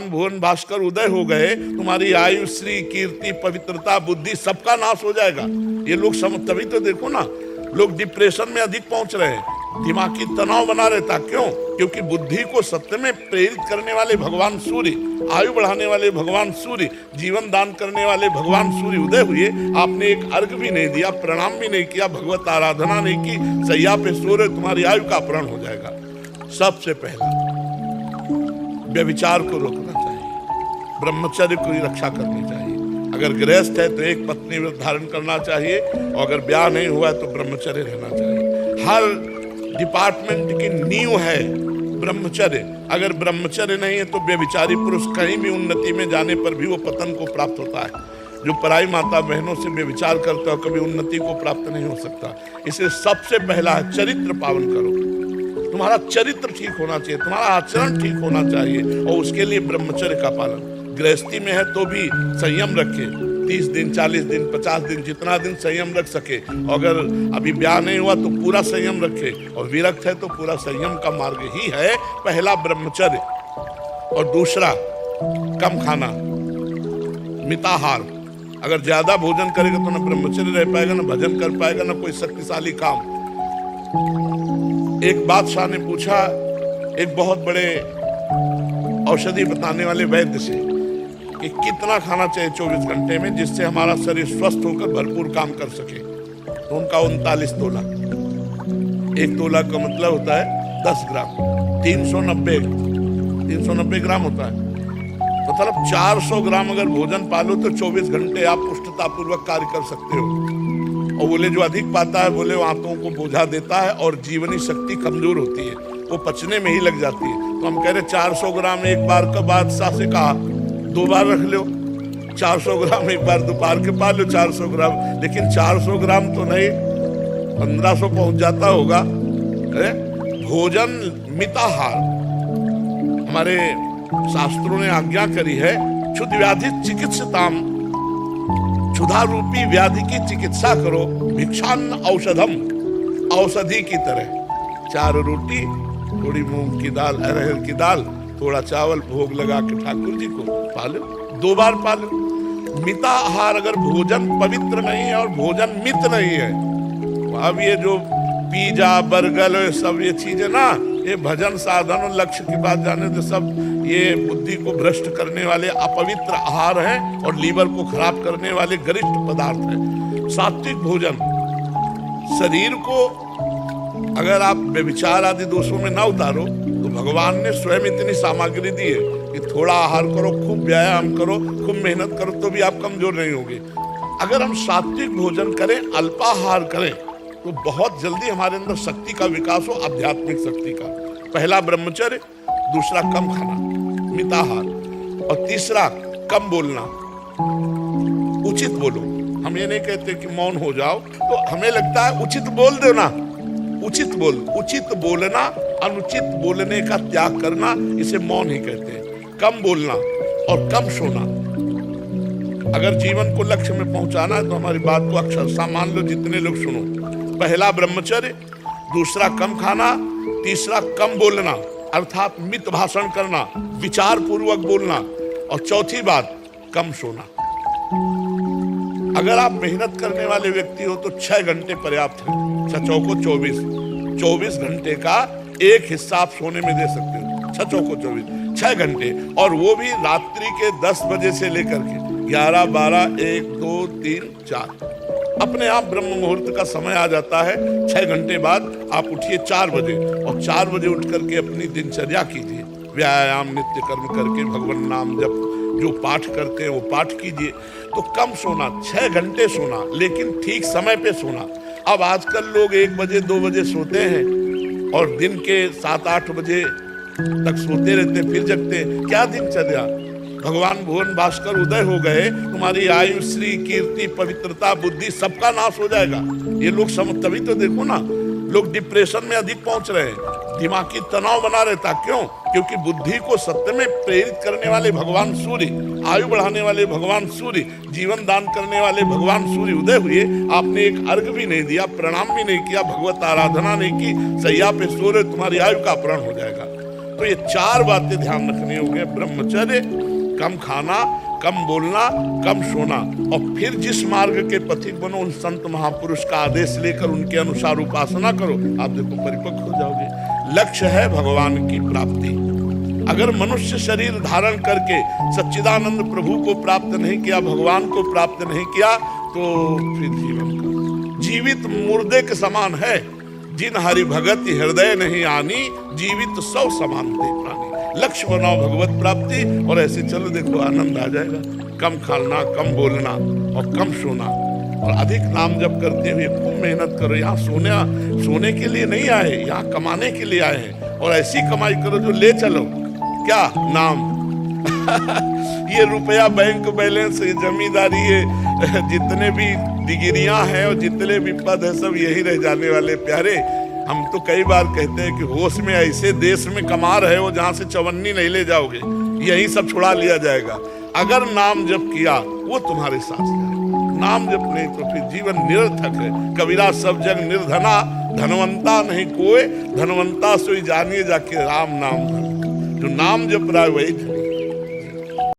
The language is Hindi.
भुवन भास्कर उदय हो गए, तुम्हारी आयु, श्री, कीर्ति, पवित्रता, बुद्धि सबका नाश हो जाएगा। ये लोग समझ, तभी तो देखो ना, लोग डिप्रेशन में अधिक पहुंच रहे हैं, दिमागी तनाव बना रहता। क्यों? क्योंकि बुद्धि को सत्य में प्रेरित करने वाले भगवान सूर्य, आयु बढ़ाने वाले भगवान सूर्य, जीवन दान करने वाले भगवान सूर्य उदय हुए। आपने एक अर्घ भी नहीं दिया, प्रणाम भी नहीं किया, भगवत आराधना नहीं की, सैया पे सो रहे, तुम्हारी आयु का अपहरण हो जाएगा। सबसे पहला व्यभिचार को रोकना चाहिए, ब्रह्मचर्य की रक्षा करनी चाहिए। अगर गृहस्थ है तो एक पत्नी व्रत धारण करना चाहिए, और अगर ब्याह नहीं हुआ है तो ब्रह्मचर्य रहना चाहिए। हर डिपार्टमेंट की नींव है ब्रह्मचर्य। अगर ब्रह्मचर्य नहीं है तो व्यभिचारी पुरुष कहीं भी उन्नति में जाने पर भी वो पतन को प्राप्त होता है। जो पराई माता बहनों से व्यभिचार करता है कभी उन्नति को प्राप्त नहीं हो सकता। इसलिए सबसे पहला है चरित्र पावन करो। तुम्हारा चरित्र ठीक होना चाहिए, तुम्हारा आचरण ठीक होना चाहिए, और उसके लिए ब्रह्मचर्य का पालन। गृहस्थी में है तो भी संयम रखे, 30 दिन, 40 दिन, 50 दिन, जितना दिन संयम रख सके। अगर अभी ब्याह नहीं हुआ तो पूरा संयम रखे, और विरक्त है तो पूरा संयम का मार्ग ही है पहला ब्रह्मचर्य। और दूसरा कम खाना, मिताहार। अगर ज्यादा भोजन करेगा तो ना ब्रह्मचर्य रह पाएगा, ना भजन कर पाएगा, ना कोई शक्तिशाली काम। एक बादशाह ने पूछा एक बहुत बड़े औषधि बताने वाले वैद्य से कि कितना खाना चाहिए 24 घंटे में जिससे हमारा शरीर स्वस्थ होकर भरपूर काम कर सके। तो उनका 39 तोला। एक तोला का मतलब होता है 10 ग्राम, 390 ग्राम होता है। मतलब 400 ग्राम अगर भोजन पालो तो 24 घंटे आप पुष्टतापूर्वक कार्य कर सकते हो। और बोले जो अधिक पाता है, बोले वो आंतों को बोझा देता है और जीवनी शक्ति कमजोर होती है, वो पचने में ही लग जाती है। तो हम कह रहे 400 ग्राम एक बार का बादशाह से कहा 2 बार रख लो। 400 ग्राम एक बार दोपहर के पा लो 400 ग्राम, लेकिन 400 ग्राम तो नहीं, 1500 पहुंच जाता होगा। भोजन मिताहार। हमारे शास्त्रों ने आज्ञा करी है, क्षुध व्याधि चिकित्सताम, क्षुधा रूपी व्याधि की चिकित्सा करो, भिक्षान्न औषधम, औषधि की तरह। 4 रोटी, थोड़ी मूंग की दाल, अरहर की दाल, थोड़ा चावल भोग लगा के ठाकुर जी को पालो, 2 बार पालो। मिताहार। अगर भोजन पवित्र नहीं है और भोजन मित नहीं है, अब ये जो पिज्जा, बर्गर, सब ये चीजें ना, ये भजन साधन और लक्ष्य की बात जाने तो सब ये बुद्धि को भ्रष्ट करने वाले अपवित्र आहार हैं और लीवर को खराब करने वाले गरिष्ठ पदार्थ हैं। सात्विक भोजन शरीर को, अगर आप व्यभिचार आदि दोषों में ना उतारो तो भगवान ने स्वयं इतनी सामग्री दी है कि थोड़ा आहार करो, खूब व्यायाम करो, खूब मेहनत करो तो भी आप कमजोर नहीं होगे। अगर हम सात्विक भोजन करें, अल्पाहार करें, तो बहुत जल्दी हमारे अंदर शक्ति का विकास हो, आध्यात्मिक शक्ति का। पहला ब्रह्मचर्य, दूसरा कम खाना, मिताहार, और तीसरा कम बोलना, उचित बोलो। हम ये नहीं कहते कि मौन हो जाओ, तो हमें लगता है उचित बोल दो ना, उचित बोल। उचित बोलना, अनुचित बोलने का त्याग करना, इसे मौन ही कहते हैं। कम बोलना और कम सोना। अगर जीवन को लक्ष्य में पहुंचाना है तो हमारी बात को अक्षरशः मान लो, जितने लोग सुनो। पहला ब्रह्मचर्य, दूसरा कम खाना, तीसरा कम बोलना अर्थात मित भाषण करना, विचार पूर्वक बोलना, और चौथी बात कम सोना। अगर आप मेहनत करने वाले व्यक्ति हो तो 6 घंटे पर्याप्त है। 6 चौको 24 घंटे का एक हिस्सा आप सोने में दे सकते हो। 6 चौको 24, 6 घंटे, और वो भी रात्रि के 10 बजे से लेकर के 11, 12, 1, 2, 3, 4 अपने आप ब्रह्म मुहूर्त का समय आ जाता है। 6 घंटे बाद आप उठिए 4 बजे, और 4 बजे उठ करके अपनी दिनचर्या कीजिए, व्यायाम नित्य कर्म करके भगवान नाम जप, जो पाठ करते हैं वो पाठ कीजिए। तो कम सोना, 6 घंटे सोना, लेकिन ठीक समय पे सोना। अब आजकल लोग 1 बजे 2 बजे सोते हैं और दिन के 7-8 बजे तक सोते रहते, फिर जगते। क्या दिनचर्या? भगवान भुवन भास्कर उदय हो गए, तुम्हारी आयु, श्री, कीर्ति, पवित्रता, बुद्धि सबका नाश हो जाएगा। ये लोग समझ, तभी तो देखो ना, लोग डिप्रेशन में अधिक पहुंच रहे हैं, दिमागी तनाव बना रहता। क्यों? क्योंकि बुद्धि को सत्य में प्रेरित करने वाले भगवान सूर्य, आयु बढ़ाने वाले भगवान सूर्य, जीवन दान करने वाले भगवान सूर्य उदय हुए। आपने एक अर्घ भी नहीं दिया, प्रणाम भी नहीं किया, भगवत आराधना नहीं की, सैया पे सो रहे, तुम्हारी आयु का अपहरण हो जाएगा। तो ये 4 बातें ध्यान रखनी होगी। ब्रह्मचर्य, कम खाना, कम बोलना, कम सोना, और फिर जिस मार्ग के पथिक बनो, उन संत महापुरुष का आदेश लेकर उनके अनुसार उपासना करो, आप देखो परिपक्व हो जाओगे। लक्ष्य है भगवान की प्राप्ति। अगर मनुष्य शरीर धारण करके सच्चिदानंद प्रभु को प्राप्त नहीं किया, भगवान को प्राप्त नहीं किया, तो फिर जीवित मुर्दे के समान है। जिन हरि भगत हृदय नहीं आनी, जीवित सौ समान थे प्राणी। लक्ष्य बनाओ भगवत प्राप्ति, और ऐसे चलो, देखो आनंद आ जाएगा। कम खाना, कम बोलना और कम सोना, और अधिक नाम जप करते हुए खूब मेहनत करो। यहाँ सोने के लिए नहीं आए, यहाँ कमाने के लिए आए हैं, और ऐसी कमाई करो जो ले चलो। क्या नाम? ये रुपया, बैंक बैलेंस, ये जमींदारी, ये जितने भी डिग्रियां हैं और जितने भी पद है, सब यही रह जाने वाले प्यारे। हम तो कई बार कहते हैं कि होश में ऐसे देश में कमा रहे हो जहां से चवन्नी नहीं ले जाओगे, यही सब छुड़ा लिया जाएगा। अगर नाम जप किया, वो तुम्हारे साथ है। नाम जप नहीं तो फिर जीवन निरर्थक है। कबीरा सब जग निर्धना, धनवंता नहीं कोई, धनवंता सोई जानिए जाके राम नाम धन। जो नाम जप रहा है वही धनी।